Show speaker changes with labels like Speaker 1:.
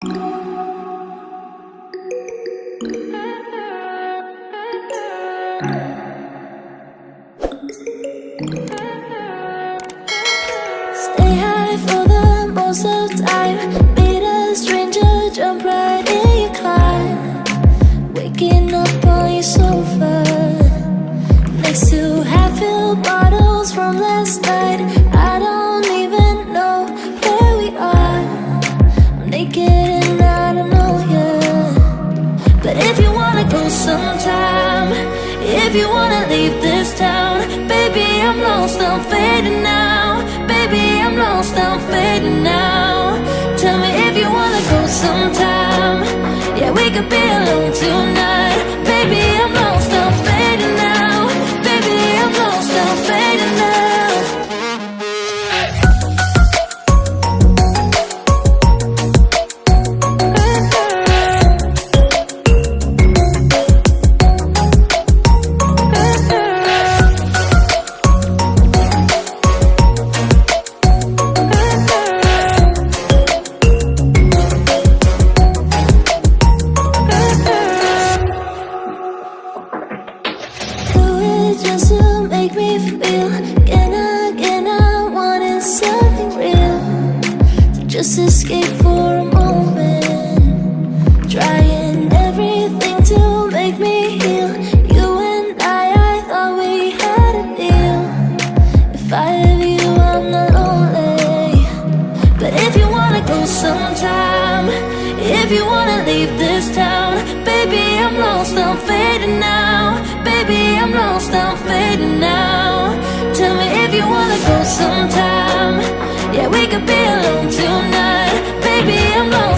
Speaker 1: Stay high for the most of the time. Meet a stranger, jump right in your car. Waking up on your sofa next to half-filled bottles from last night. I don't even know where we are. I'm naked and I don't know you. But if you wanna go sometime, if you wanna leave this town, baby, I'm lost, I'm fading now. Baby, I'm lost, I'm fading now. Tell me if you wanna go sometime. Yeah, we could be alone tonight. Baby, I'm lost, I'm fading now. Baby, I'm lost, I'm fading now. Just to make me feel again, I wanted something real to just escape for a moment, trying everything to make me heal. You and I thought we had a deal. If I have you, I'm not lonely. But if you wanna go sometime, if you wanna leave this town, baby, I'm lost, I'm fading now. Baby, I'm lost, I'm fading now. Tell me if you wanna go sometime. Yeah, we could be alone tonight. Baby, I'm lost.